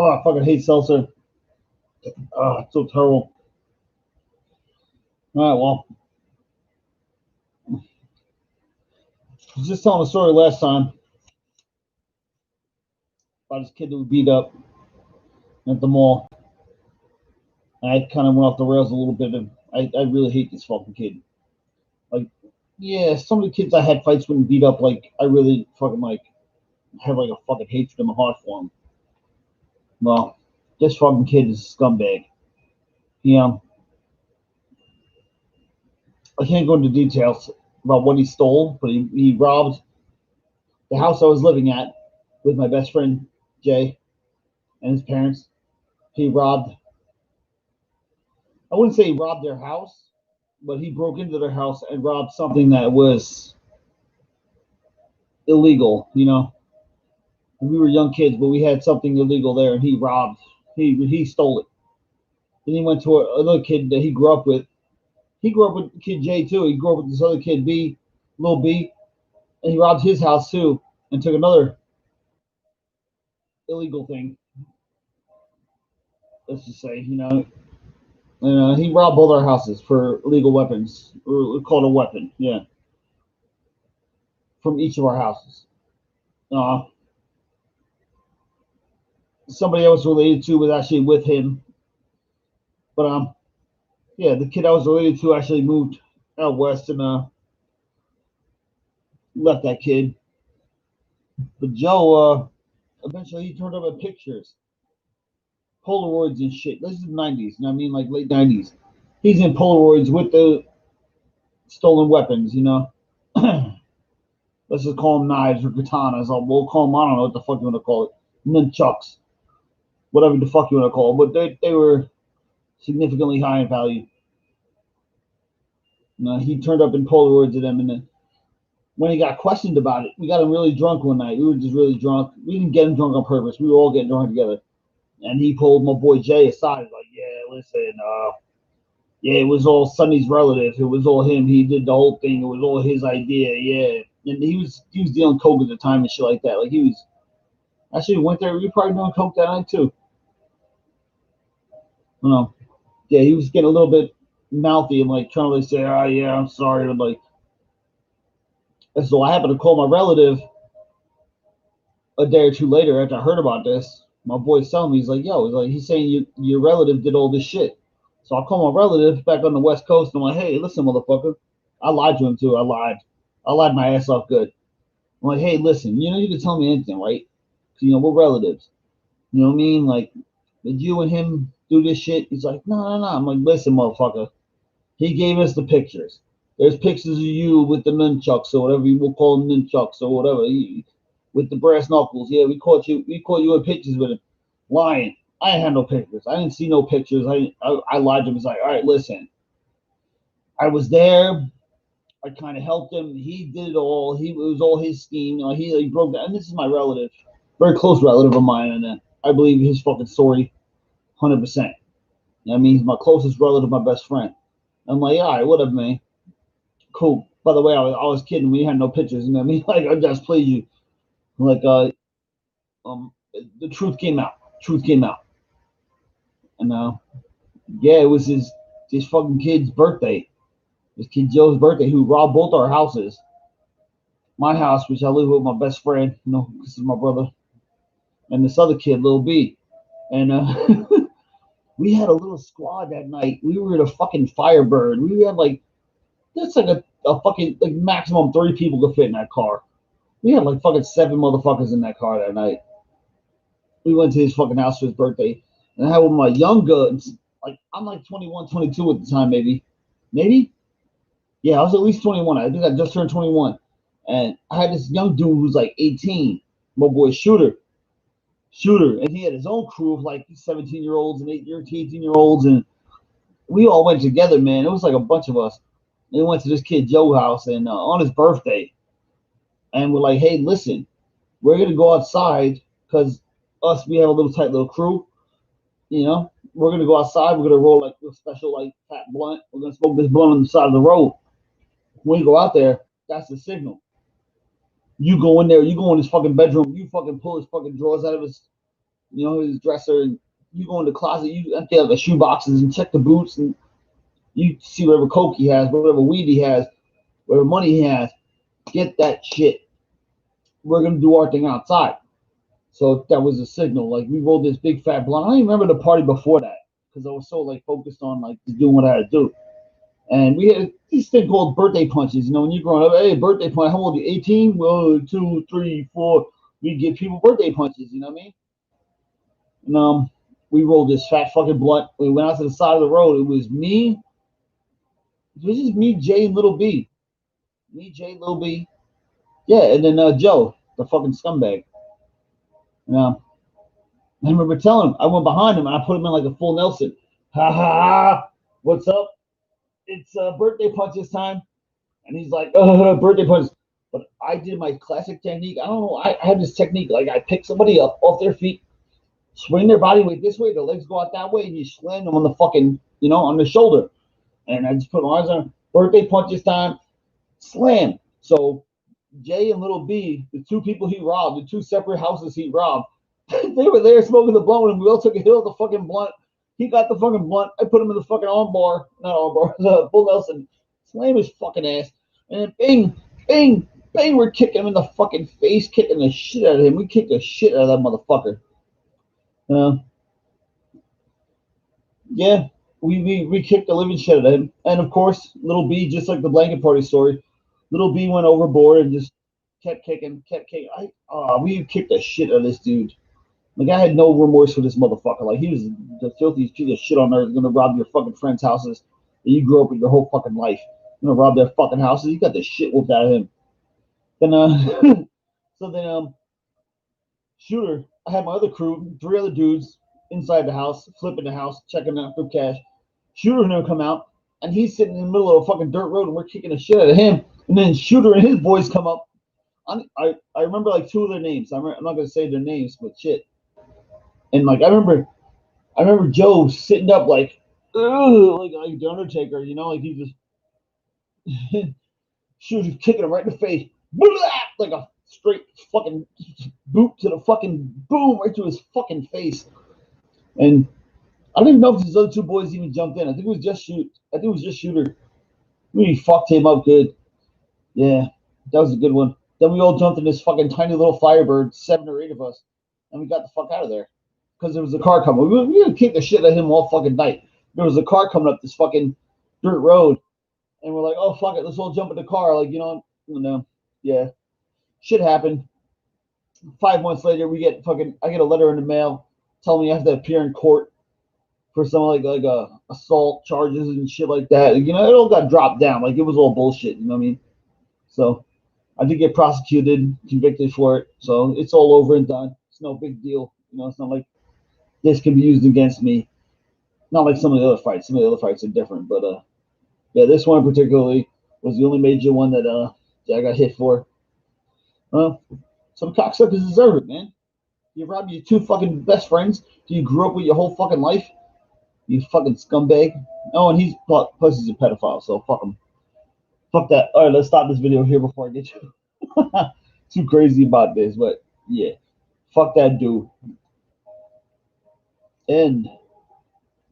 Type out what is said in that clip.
Oh, I fucking hate seltzer. Oh, it's so terrible. All right, well, I was just telling a story last time about this kid that was beat up at the mall. I kind of went off the rails a little bit, and I really hate this fucking kid. Like, yeah, some of the kids I had fights with and beat up, like, I really fucking, like, have, like, a fucking hatred in my heart for him. Well, this fucking kid is a scumbag. You know, I can't go into details about what he stole, but he robbed the house I was living at with my best friend, Jay, and his parents. He robbed, I wouldn't say he robbed their house, but he broke into their house and robbed something that was illegal. You know, we were young kids, but we had something illegal there, and he robbed. He stole it. Then he went to another kid that he grew up with. He grew up with kid J too. He grew up with this other kid B, little B, and he robbed his house too, and took another illegal thing. Let's just say, he robbed both our houses for illegal weapons, or called a weapon, yeah, from each of our houses. Uh, Somebody I was related to was actually with him, but yeah, the kid I was related to actually moved out west and left that kid. But Joe, eventually he turned up in pictures, Polaroids and shit. This is the '90s, you know what I mean, like late '90s. He's in Polaroids with the stolen weapons, you know. Let's just call them knives or katanas. Or we'll call them, I don't know what the fuck you want to call it, nunchucks, whatever the fuck you want to call them. But they were significantly high in value. He turned up in Polaroids at them, and then when he got questioned about it, we got him really drunk one night. We were just really drunk. We didn't get him drunk on purpose. We were all getting drunk together. And he pulled my boy Jay aside, like, yeah, listen, yeah, it was all Sonny's relative. It was all him. He did the whole thing. It was all his idea. Yeah, and he was dealing coke at the time and shit like that. Like he was actually went there. We were probably doing coke that night too. I don't know. Yeah, he was getting a little bit mouthy and like trying to like say, "Oh yeah, I'm sorry," but like. And so I happened to call my relative a day or two later after I heard about this. My boy's telling me, he's like, "Yo," he's saying your relative did all this shit. So I call my relative back on the West Coast, and I'm like, "Hey, listen, motherfucker, I lied to him too. I lied my ass off good. I'm like, hey, listen, you can tell me anything, right? We're relatives. You know what I mean? Like, did you and him do this shit?" He's like, no, no, no. I'm like, listen, motherfucker. He gave us the pictures. There's pictures of you with the nunchucks or whatever you will call them, nunchucks or whatever, with the brass knuckles. Yeah, we caught you in pictures with him. Lying. I didn't have no pictures. I didn't see no pictures. I lied to him. He's like, all right, listen. I was there. I kind of helped him. He did it all. It was all his scheme. He broke down. And this is my relative, very close relative of mine, and I believe his fucking story, 100%. I mean, he's my closest relative, my best friend. I'm like, all right, whatever, man. Cool. By the way, I was kidding. We had no pictures. You know what I mean? Like, I just played you. Like, the truth came out. Truth came out. And yeah, it was this fucking kid's birthday. This kid Joe's birthday, who robbed both our houses. My house, which I live with my best friend, this is my brother, and this other kid, Lil B. And we had a little squad that night. We were at a fucking Firebird. We had like, that's like a fucking, like maximum 3 people could fit in that car. We had like fucking 7 motherfuckers in that car that night. We went to his fucking house for his birthday. And I had one of my young guns. Like, I'm like 21, 22 at the time, maybe. Maybe? Yeah, I was at least 21. I think I just turned 21. And I had this young dude who was like 18. My boy Shooter. And he had his own crew of like 17-year-olds and 18-year-olds. And we all went together, man. It was like a bunch of us. And we went to this kid Joe's house and on his birthday. And we're like, hey, listen, we're going to go outside because we have a little tight little crew. We're going to go outside. We're going to roll like a special like fat blunt. We're going to smoke this blunt on the side of the road. When you go out there, that's the signal. You go in there, you go in his fucking bedroom, you fucking pull his fucking drawers out of his you know, his dresser, and you go in the closet, you empty out the shoe boxes and check the boots, and you see whatever coke he has, whatever weed he has, whatever money he has. Get that shit. We're gonna do our thing outside. So that was a signal. Like we rolled this big fat blunt. I don't even remember the party before that because I was so like focused on like doing what I had to do. And we had this thing called birthday punches. You know, when you're growing up, hey, birthday punch. How old are you? 18? 1, 2, 3, 4. We give people birthday punches. You know what I mean? And we rolled this fat fucking blunt. We went out to the side of the road. It was me. It was just me, Jay, and Little B. Me, Jay, Little B. Yeah, and then Joe, the fucking scumbag. And I remember telling him, I went behind him and I put him in like a full Nelson. Ha ha ha! What's up? It's birthday punch this time. And he's like, birthday punch. But I did my classic technique. I don't know. I have this technique. Like I pick somebody up off their feet, swing their body weight this way, their legs go out that way, and you slam them on the fucking, you know, on the shoulder. And I just put my arms on. Birthday punch this time. Slam. So Jay and Little B, the two people he robbed, the two separate houses he robbed, they were there smoking the blunt, and we all took a hit of the fucking blunt. He got the fucking blunt. I put him in the fucking arm bar, not arm bar, the full Nelson, slam his fucking ass, and then bang, bang, bang, we're kicking him in the fucking face, kicking the shit out of him. We kicked the shit out of that motherfucker. Yeah, we kicked the living shit out of him. And of course, Little B, just like the blanket party story, Little B went overboard and just kept kicking, kept kicking. We kicked the shit out of this dude. Like I had no remorse for this motherfucker. Like he was the filthiest piece of shit on earth. Gonna rob your fucking friends' houses that you grew up with your whole fucking life. Gonna rob their fucking houses. You got the shit whooped out of him. Then so then Shooter, I had my other crew, 3 other dudes inside the house, flipping the house, checking out for cash. Shooter and him come out, and he's sitting in the middle of a fucking dirt road, and we're kicking the shit out of him. And then Shooter and his boys come up. I remember like 2 of their names. I'm not gonna say their names, but shit. And like I remember Joe sitting up like the Undertaker, you know, like he just Shooter kicking him right in the face, like a straight fucking boot to the fucking boom right to his fucking face. And I don't even know if these other 2 boys even jumped in. I think it was just Shooter. We fucked him up good. Yeah, that was a good one. Then we all jumped in this fucking tiny little Firebird, 7 or 8 of us, and we got the fuck out of there because there was a car coming. We were gonna kick the shit out of him all fucking night. There was a car coming up this fucking dirt road, and we're like, oh fuck it, let's all jump in the car. Like yeah, shit happened. 5 months later, I get a letter in the mail telling me I have to appear in court for some like assault charges and shit like that. You know, it all got dropped down. Like it was all bullshit. You know what I mean? So I did get prosecuted, convicted for it. So it's all over and done. It's no big deal. You know, it's not like this can be used against me. Not like some of the other fights. Some of the other fights are different, but yeah, this one particularly was the only major one that I got hit for. Some cocksuckers deserve it, man. You robbed your 2 fucking best friends you grew up with your whole fucking life. You fucking scumbag. Oh, and plus he's a pedophile, so fuck him. Fuck that. All right, let's stop this video here before I get you too crazy about this. But yeah, fuck that dude. End.